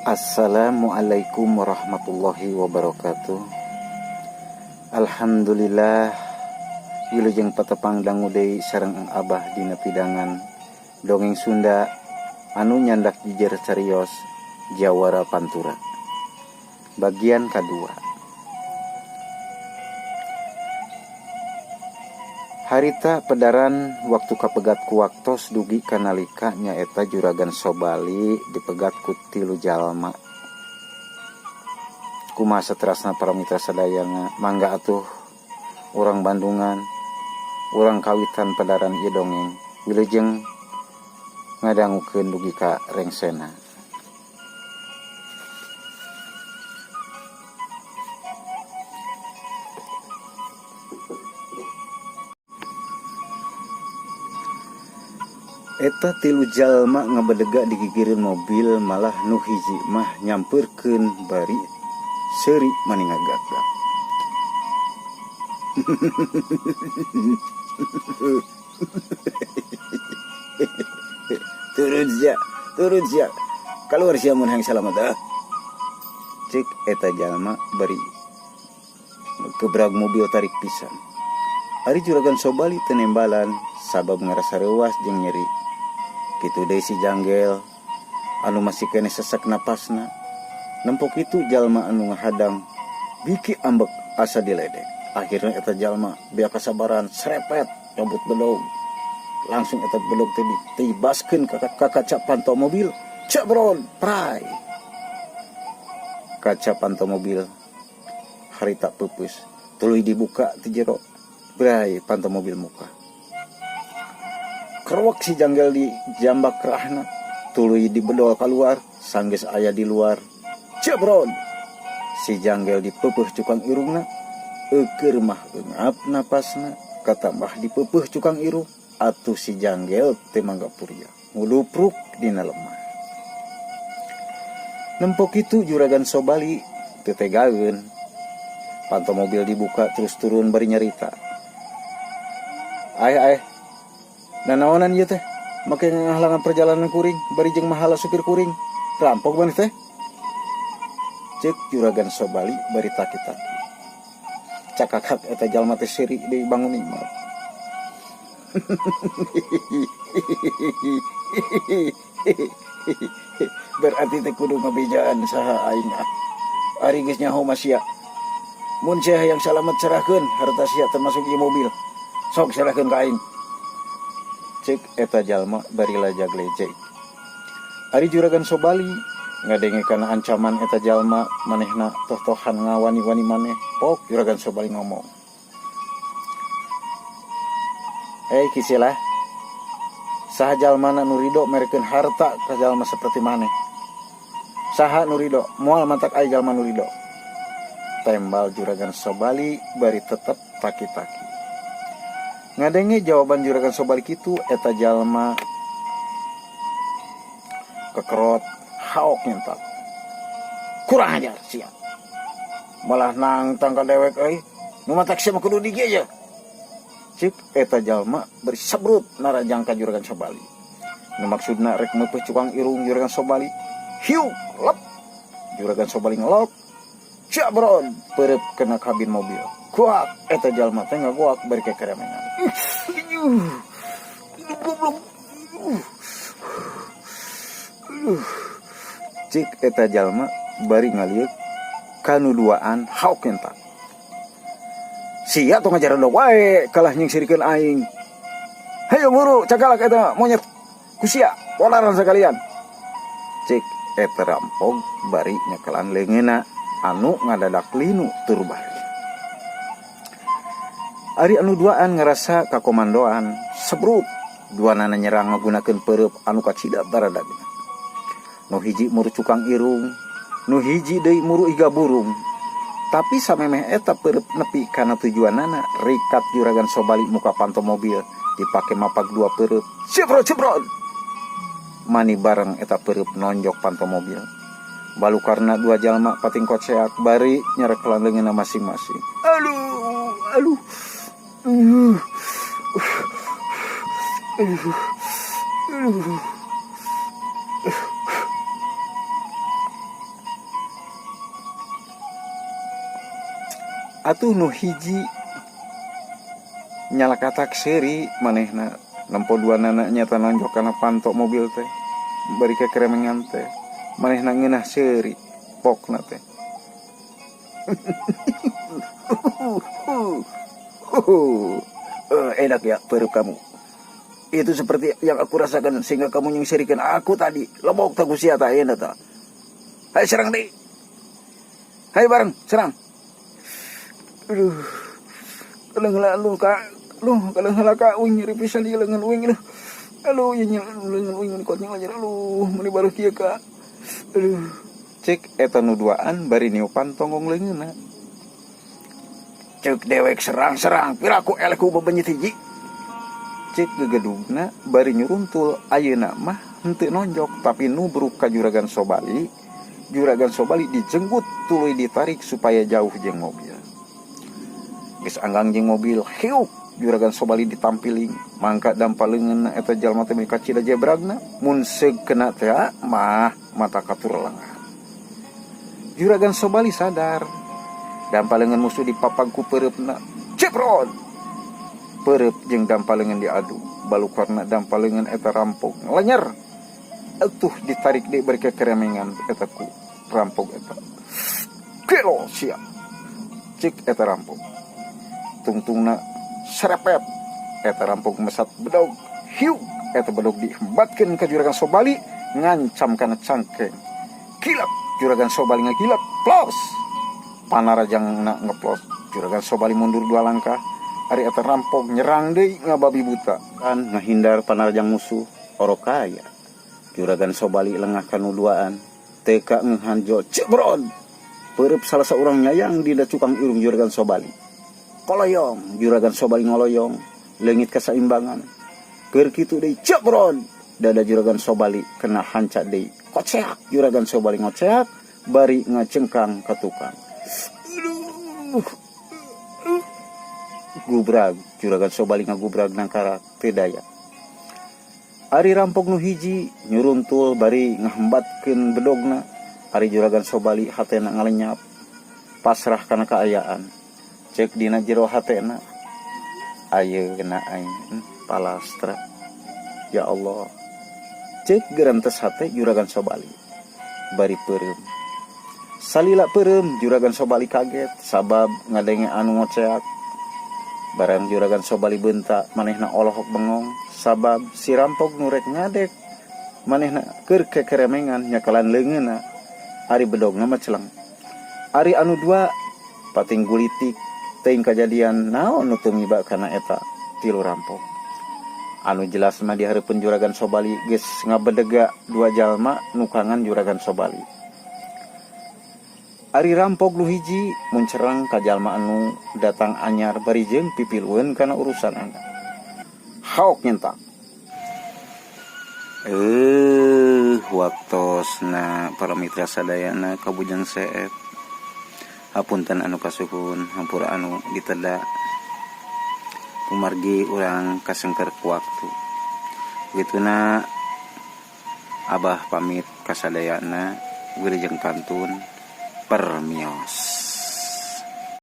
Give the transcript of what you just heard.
Assalamualaikum warahmatullahi wabarakatuh. Alhamdulillah wilujeng patepang dangu deui sareng ang Abah dina pidangan dongeng Sunda anu nyandak jijer carios Jawara Pantura. Bagian kedua. Harita pedaran waktu kapegat ku waktos dugi kanalika nyaeta Juragan Sobali dipegat ku 3 jalma. Kumaha saterasna para mitra sadayana, mangga atuh urang Bandungan, urang kawitan pedaran ieu dongeng wilujeng ngadangukeun dugi ka rengsena. Eta 3 jalma ngabedega digigireun mobil, malah nu hiji mah nyamperkeun bari seuri mani ngagagak. Turun sia, kaluar sia mun hayang salamet Cek eta jalma bari kebrag mobil tarik pisan. Ari Juragan Sobali teu nembalan sabab ngarasa reuas jeung nyeri. Kitu deui si Janggel anu masih kene sesak napasna. Nempok itu jalma anu ngahadang biki ambek asa diledek. Akhirnya eta jalma bea kasabaran srepet nyabut bedog. Langsung eta bedog teh ditibaskeun ka kaca pantau mobil. Cebrol, prai. Kaca pantau mobil harita peupeus, tuluy dibuka ti jero. Prai pantau mobil muka. Kerwak si Janggel di jambak kerahna, tuluy dibedol keluar, sanggeus aya di luar. Cebrol. Si Janggel dipeupuh cukang irungna, eukeur mah eungap napasna, katambah dipeupuh cukang irung, atuh si Janggel teu mangga puria, ngulupruk dina lemah. Nempok itu Juragan Sobali teu tegaeun. Pantau mobil dibuka terus turun bari nyarita. Ayah, nanaonan ieu teh? Make ngahalangan perjalanan kuring, bari jeung mahala supir kuring. Rampok maneh teh? Cek Juragan Sobali bari taki-taki. Cakakak eta jalma teh seuri deui bangun nikmat. Berarti teh kudu ngabejaan saha aing Ari geus nyaho masia. Mun sia hayang salamet serahkeun harta sia termasuk ieu mobil. Sok serahkeun ka aing. Cek eta jalma bari lajag lejek. Ari Juragan Sobali ngadenge kana ancaman eta jalma manehna toh-tohan ngawani-wani maneh. Pok Juragan Sobali ngomong. Kisilah. Saha jalmana nu ridho merekeun harta ka jalma saperti maneh. Saha nu ridho? Moal mantak aya jalma nu ridho. Tembal Juragan Sobali bari tetep taki-taki. Ngadenge jawaban Juragan Sobali kitu eta jalma kekerot haok nyentak. Kurang ajar sia. Malah nangtang ka dewek euy. Nu matak sia mah kudu digieu. Cik eta jalma bari sabrut narajang ka Juragan Sobali. Nu maksudna rek meupeuh cukang irung Juragan Sobali. Hiu, lep. Juragan Sobali ngelok. Cabron perep kena kabin mobil. Kuak eta jalma teh ngagoak bari kekeremengan. Cik eta jalma bari ngaliuk kanu duaan hauk entak. Sia tong ngajaran wae kalah nyingsirikeun aing. Hayo guru cagalak eta monyet kusia walaran sakalian. Cik eta rampog bari nyekelan leungeunna anu ngadadak linu tur bari. Ari anu duaan ngerasa kakomandoan sebrut duanana nyerang ngagunakeun pereup anu kacida baradagna. Nu hiji muru cukang irung, nu hiji deui muru iga burung. Tapi samemeh eta pereup nepi kana tujuanana, rikat Juragan Sobali muka pantau mobil dipake mapag 2 pereup. Cebrol. Mani bareng eta pereup nonjok pantau mobil. Balukarna 2 jalma pating koceak bari nyarekelan leungeunna masing-masing. Aduh. atuh nu hiji nyala katak seri manehna nempo dua nana nyata nonjok kana pantok mobil teh bari kekeremengan teh manehna ngeunah seri pokna teh. Enak ya perut kamu. Itu seperti yang aku rasakan sehingga kamu nyengsirikan aku tadi. Lobok tak usia tak enak tak. Hai serang deh. Hai bareng serang. Aduh. Kalau ngelalu kak, lu kalau ngelaka uing nyeri pisan di lengan uing lu. Aduh ya lengan uing kuatnya aja lu. Meni baru kieu kak. Aduh. Cek eta nuduaan bari niupan tonggong leungeunna. Cek dewek serang-serang piraku eleku bebenyit hiji. Cek gegedugna bari nyuruntul ayeuna mah henteu nonjok tapi nubruk ka Juragan Sobali. Juragan Sobali dijenggut tuluy ditarik supaya jauh jeung mobil. Geus anggang jeung mobil hiuk Juragan Sobali ditampiling mangka dampaleungeunna eta jalma teh mika cida jebragna mun seug kena teh mah mata katur lengah. Juragan Sobali sadar dampaleungeun musuh dipapag ku peureupna. Jebron. Perep jeung dampaleungeun diadu balukarna dampaleungeun eta rampok lanyar atuh ditarik deui bari keremengan eta ku rampok eta kelo sia cik eta rampok tungtungna serepet eta rampok mesat bedog hiu eta bedog dihembatkeun ka Juragan Sobali ngancam kana cangkeng kilap Juragan Sobali ngagilap plos panarajangna ngeplos Juragan Sobali mundur 2 langkah. Ari eta rampok nyerang deui ngababi buta kan ngahindar panarjang musuh orokaya. Juragan Sobali lengah kanuduaan teka ngehanjol cebron peureub salah saurang nyayang dina cukang irung Juragan Sobali. Koloyong Juragan Sobali ngoloyong leungit kasaimbangan keur kitu deui cebron dada Juragan Sobali kena hanca deui koceak Juragan Sobali ngoceak bari ngacengkang ka tukang. Gubrag Juragan Sobali ngagubrag nangkara teu daya. Ari rampok nu hiji nyuruntul bari ngahembatkeun bedogna. Ari Juragan Sobali hatena ngalenyap pasrah kana kaayaan. Cek dina jero hatena ayeuna aing palastra. Ya Allah. Cek gerantes hate Juragan Sobali bari peureum. Salila peureum Juragan Sobali kaget sabab ngadenge anu ngoceak. Barang Juragan Sobali beunta manehna olohok bengong sabab si rampok nu rek ngadek manehna keur kekeremengan nyakalan leungeunna. Ari bedogna mah celeng. Ari anu dua pating gulitik teuing kajadian naon nu teu miba kana eta tilu rampok. Anu jelas mah di hareupeun Juragan Sobali geus ngabedega 2 jalma nu kangan Juragan Sobali. Ari rampok nu hiji muncereng ka jalma anu datang anyar bari jeung pipilueun kana urusan anda. Haok nyentak. Waktosna para mitra sadayana kabujang seet. Hapunten anu kasuhun hampura anu diteda. Kumargi urang kasengker ku waktu. Begituna Abah pamit kasadayana wilujeng kantun permios.